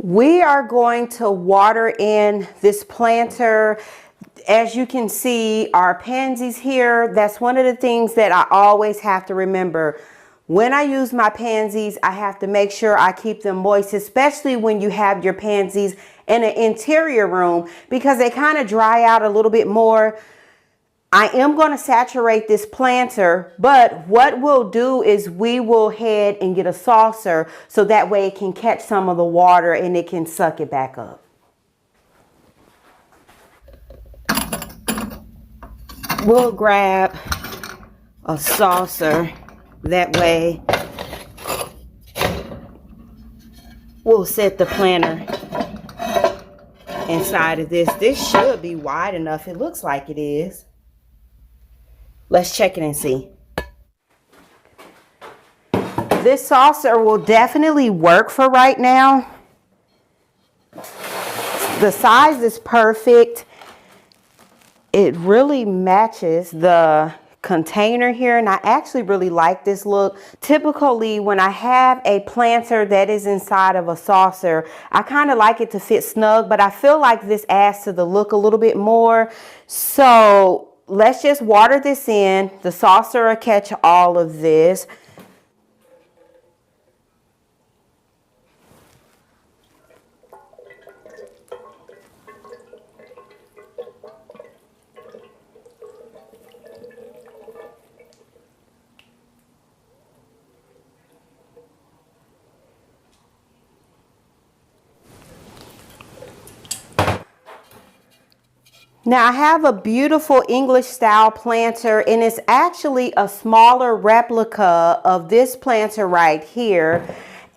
We are going to water in this planter. As you can see, our pansies here, that's one of the things that I always have to remember. When I use my pansies, I have to make sure I keep them moist, especially when you have your pansies in an interior room, because they kind of dry out a little bit more. I am going to saturate this planter, but what we'll do is we will head and get a saucer so that way it can catch some of the water and it can suck it back up. We'll grab a saucer, that way we'll set the planter inside of this. This should be wide enough. It looks like it is. Let's check it and see. This saucer will definitely work for right now. The size is perfect. It really matches the container here, and I actually really like this look. Typically, when I have a planter that is inside of a saucer, I kind of like it to fit snug, but I feel like this adds to the look a little bit more. So let's just water this in. The saucer will catch all of this. Now I have a beautiful English style planter, and it's actually a smaller replica of this planter right here.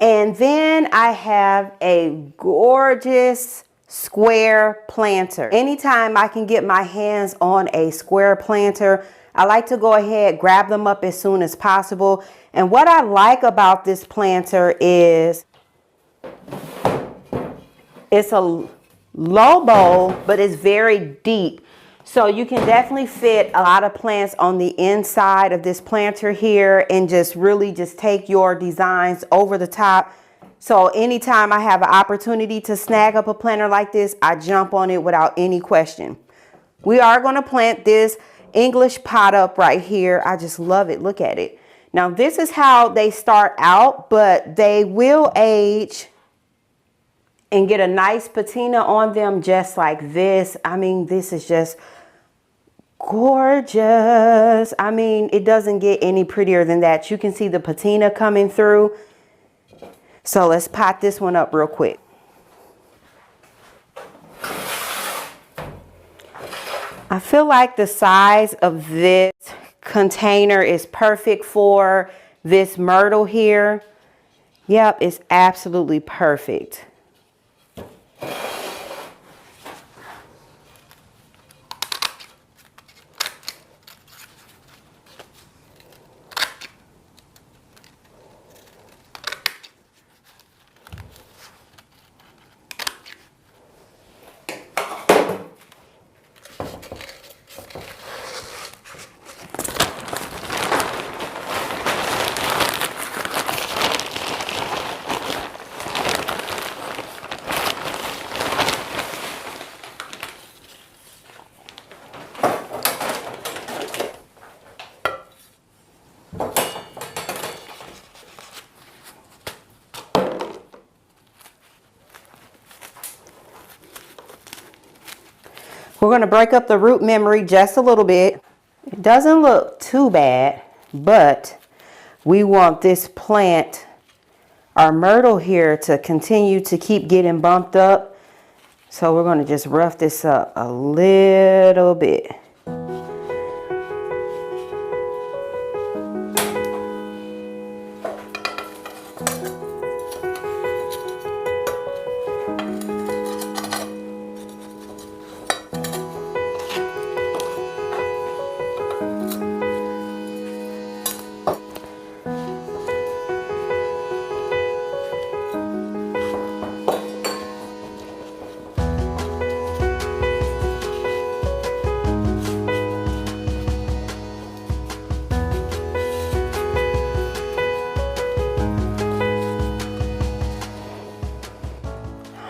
And then I have a gorgeous square planter. Anytime I can get my hands on a square planter, I like to go ahead, grab them up as soon as possible. And what I like about this planter is it's a low bowl, but it's very deep, so you can definitely fit a lot of plants on the inside of this planter here and just really just take your designs over the top. So anytime I have an opportunity to snag up a planter like this, I jump on it without any question. We are going to plant this English pot up right here. I just love it. Look at it. Now this is how they start out, but they will age and get a nice patina on them just like this. I mean, this is just gorgeous. I mean, it doesn't get any prettier than that. You can see the patina coming through. So let's pot this one up real quick. I feel like the size of this container is perfect for this myrtle here. Yep, it's absolutely perfect. We're going to break up the root memory just a little bit. It doesn't look too bad, but we want this plant, our myrtle here, to continue to keep getting bumped up. So we're going to just rough this up a little bit.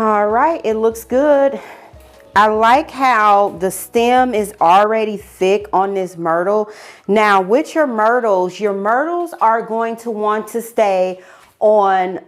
All right, it looks good. I like how the stem is already thick on this myrtle. Now with your myrtles are going to want to stay on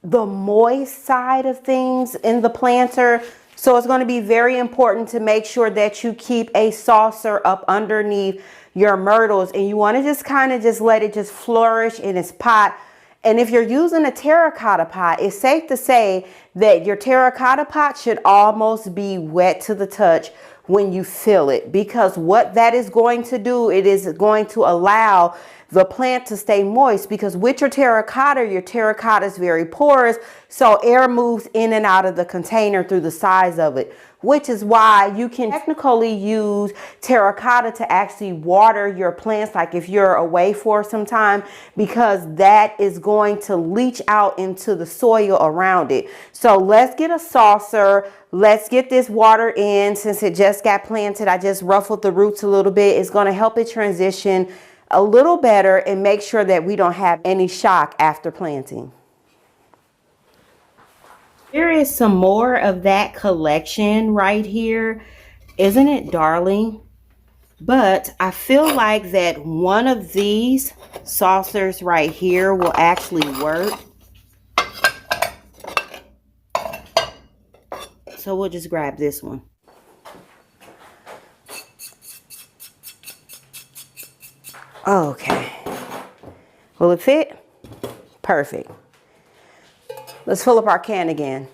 the moist side of things in the planter. So it's going to be very important to make sure that you keep a saucer up underneath your myrtles, and you want to just kind of just let it just flourish in its pot. And if you're using a terracotta pot, it's safe to say that your terracotta pot should almost be wet to the touch when you fill it, because what that is going to do, it is going to allow the plant to stay moist, because with your terracotta is very porous, so air moves in and out of the container through the sides of it, which is why you can technically use terracotta to actually water your plants, like if you're away for some time, because that is going to leach out into the soil around it. So let's get a saucer. Let's get this water in. Since it just got planted, I just ruffled the roots a little bit. It's going to help it transition a little better and make sure that we don't have any shock after planting. Here is some more of that collection right here. Isn't it darling? But I feel like that one of these saucers right here will actually work. So we'll just grab this one. Okay. Will it fit? Perfect. Let's fill up our can again.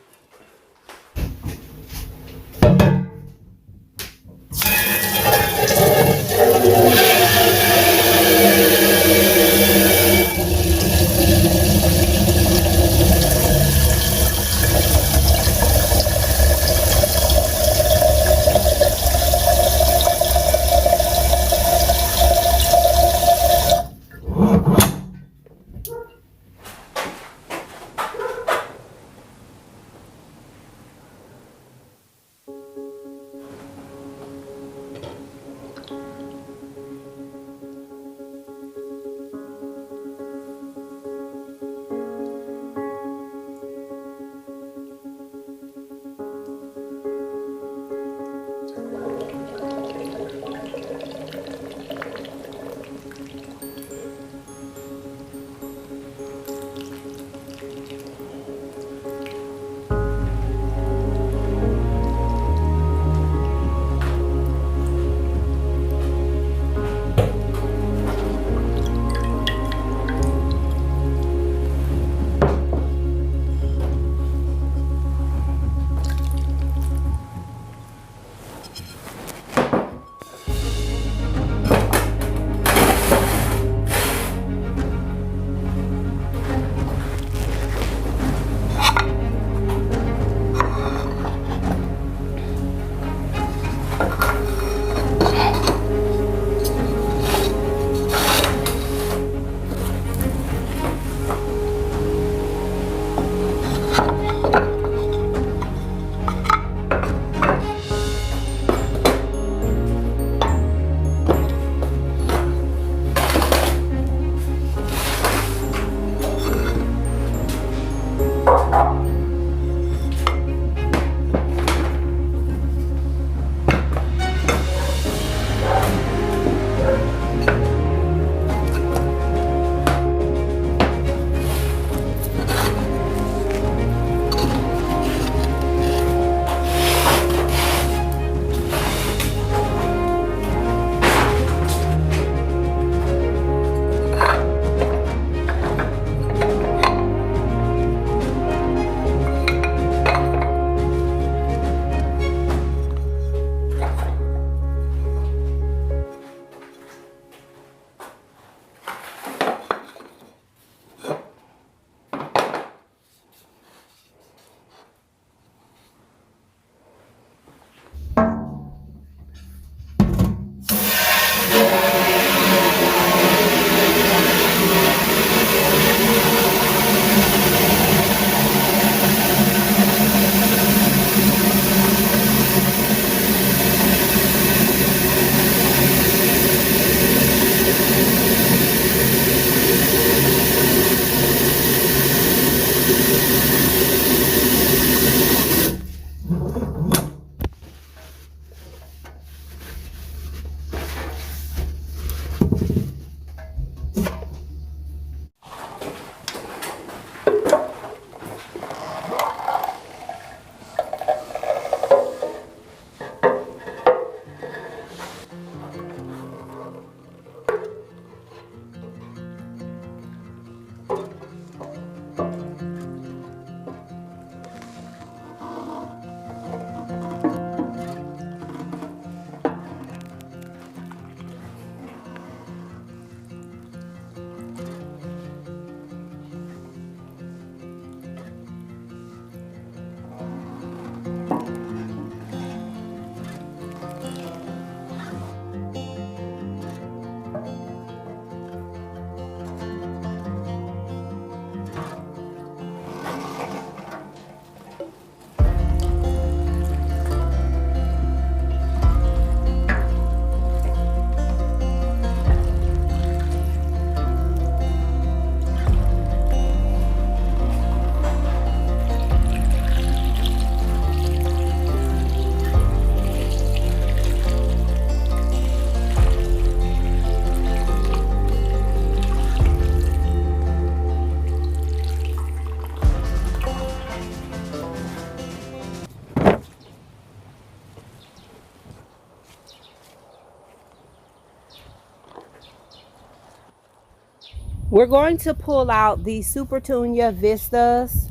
We're going to pull out the Supertunia Vistas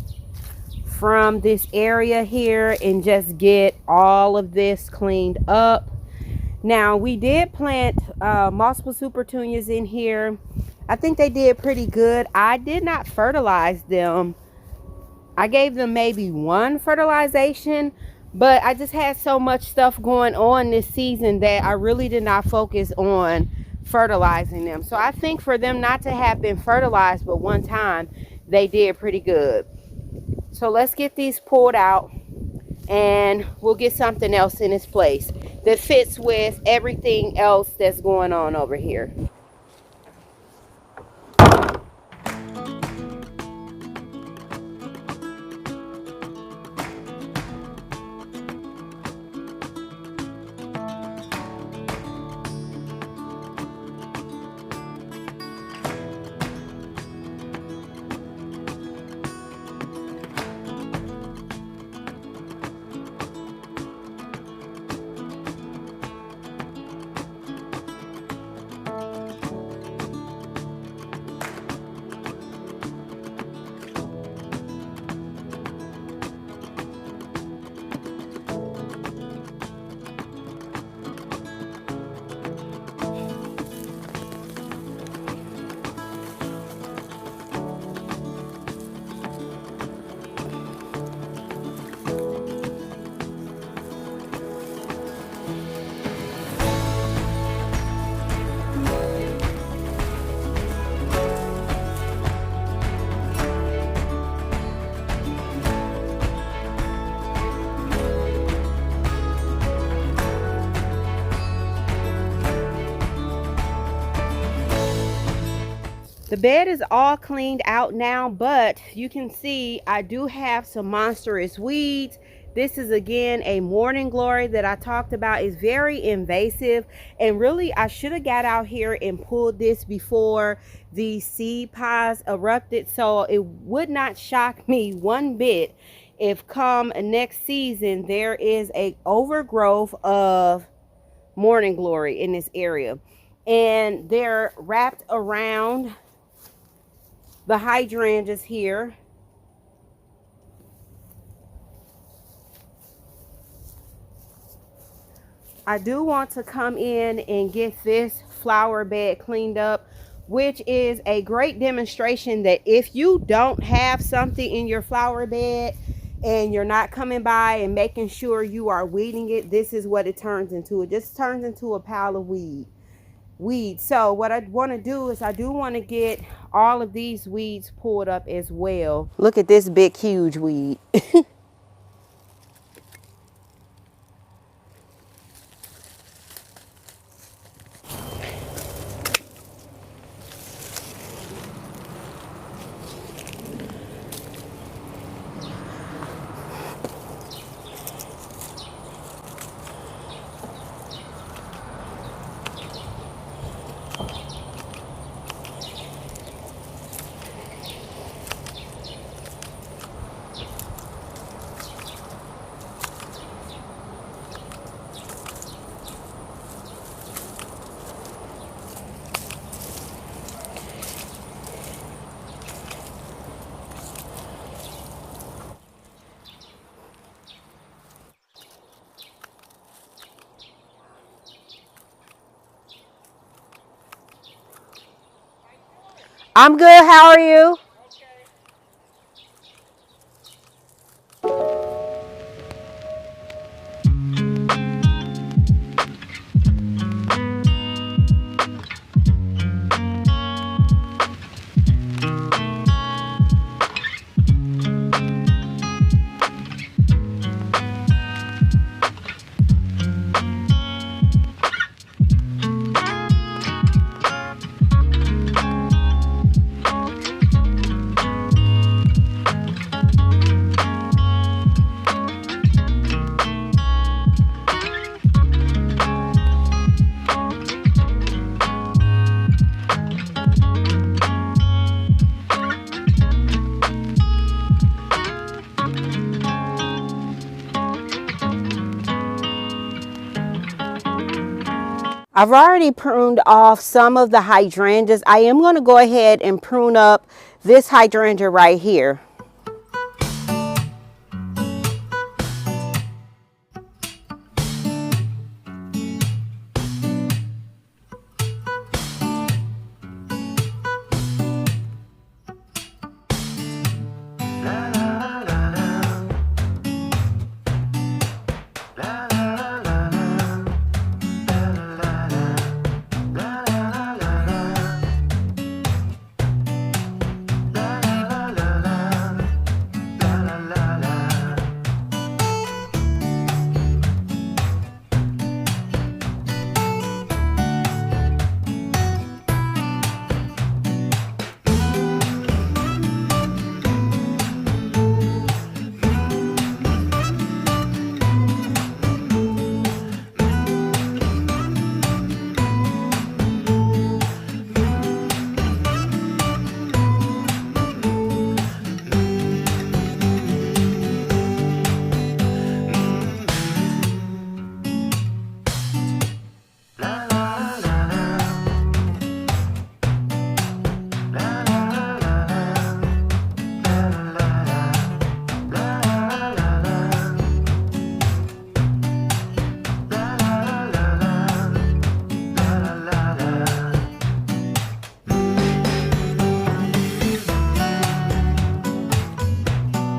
from this area here and just get all of this cleaned up. Now, we did plant multiple Supertunias in here. I think they did pretty good. I did not fertilize them. I gave them maybe one fertilization, but I just had so much stuff going on this season that I really did not focus on fertilizing them. So I think for them not to have been fertilized but one time, they did pretty good. So let's get these pulled out and we'll get something else in its place that fits with everything else that's going on over here. The bed is all cleaned out now, but you can see I do have some monstrous weeds. This is again a morning glory that I talked about. Is very invasive, and really I should have got out here and pulled this before the seed pods erupted. So it would not shock me one bit if come next season there is a overgrowth of morning glory in this area, and they're wrapped around the hydrangeas here. I do want to come in and get this flower bed cleaned up, which is a great demonstration that if you don't have something in your flower bed and you're not coming by and making sure you are weeding it, this is what it turns into. It just turns into a pile of weeds. So what I want to do is I do want to get all of these weeds pulled up as well. Look at this big huge weed. I'm good. How are you? I've already pruned off some of the hydrangeas. I am going to go ahead and prune up this hydrangea right here.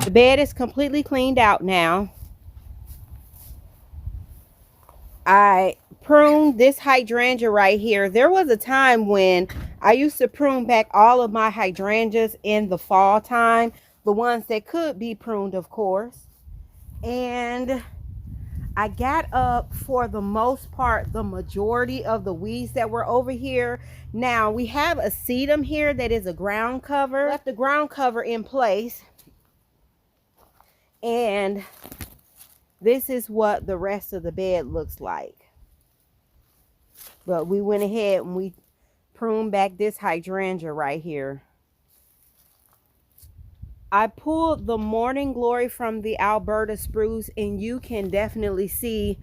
The bed is completely cleaned out now. I pruned this hydrangea right here. There was a time when I used to prune back all of my hydrangeas in the fall time, the ones that could be pruned, of course. And I got up, for the most part, the majority of the weeds that were over here. Now we have a sedum here that is a ground cover. Left the ground cover in place. And this is what the rest of the bed looks like. But we went ahead and we pruned back this hydrangea right here. I pulled the Morning Glory from the Alberta spruce, and you can definitely see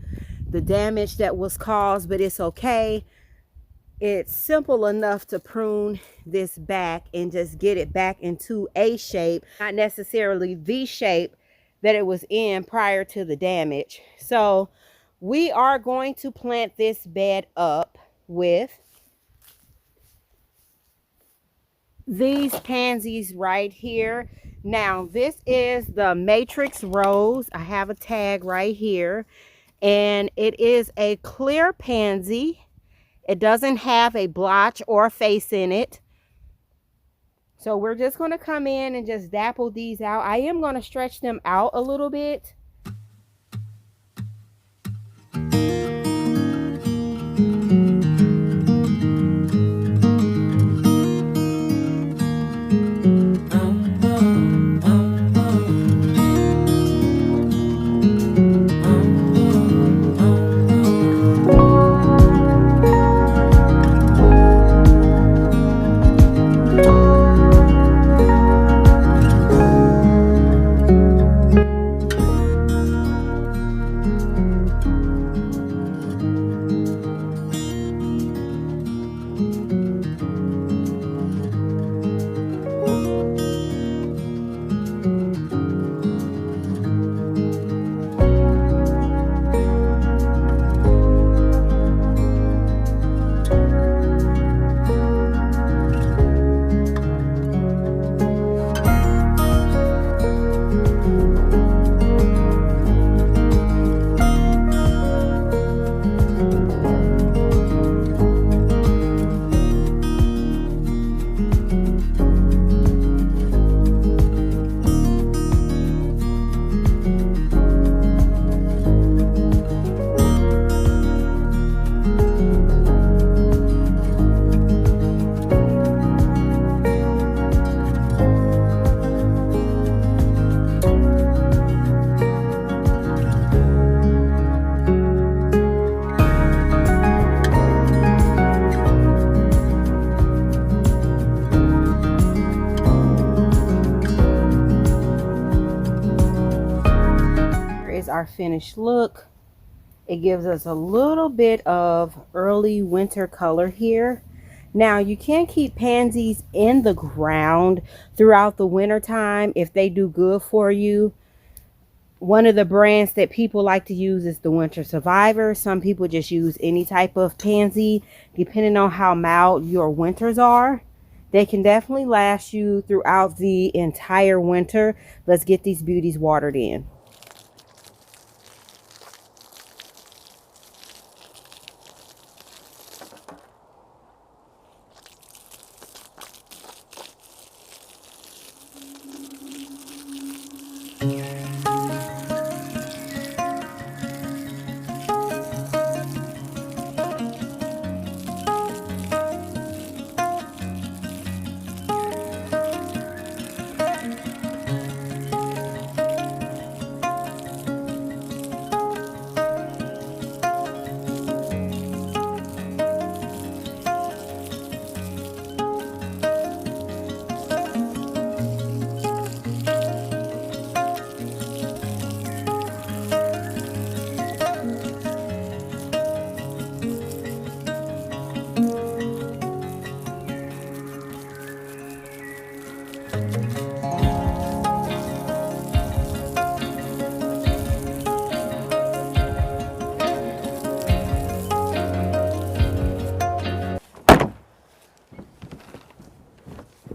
the damage that was caused, but it's okay. It's simple enough to prune this back and just get it back into a shape, not necessarily the shape that it was in prior to the damage. So we are going to plant this bed up with these pansies right here. Now this is the Matrix Rose. I have a tag right here, and it is a clear pansy. It doesn't have a blotch or a face in it. So we're just going to come in and just dapple these out. I am going to stretch them out a little bit. Our finished look. It gives us a little bit of early winter color here. Now, you can keep pansies in the ground throughout the winter time if they do good for you. One of the brands that people like to use is the Winter Survivor. Some people just use any type of pansy, depending on how mild your winters are. They can definitely last you throughout the entire winter. Let's get these beauties watered in.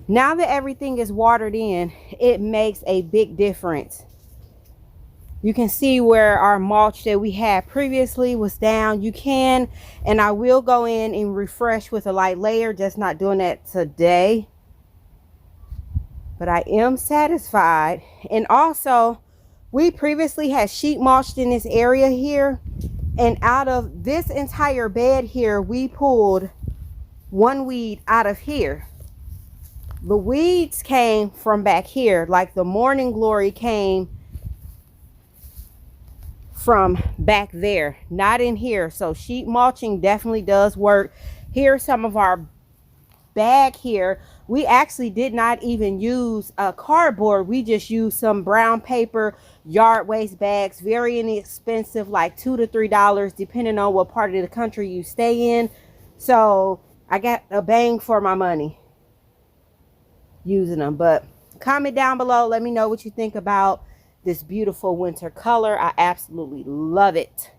Now that everything is watered in, it makes a big difference. You can see where our mulch that we had previously was down. You can, and I will go in and refresh with a light layer, just not doing that today. But I am satisfied. And also, we previously had sheet mulched in this area here. And out of this entire bed here, we pulled one weed out of here. The weeds came from back here, like the morning glory came from back there, not in here. So sheet mulching definitely does work. Here's some of our bag here. We actually did not even use a cardboard. We just used some brown paper yard waste bags, very inexpensive, like $2 to $3 depending on what part of the country you stay in. So I got a bang for my money using them. But comment down below, let me know what you think about this beautiful winter color. I absolutely love it.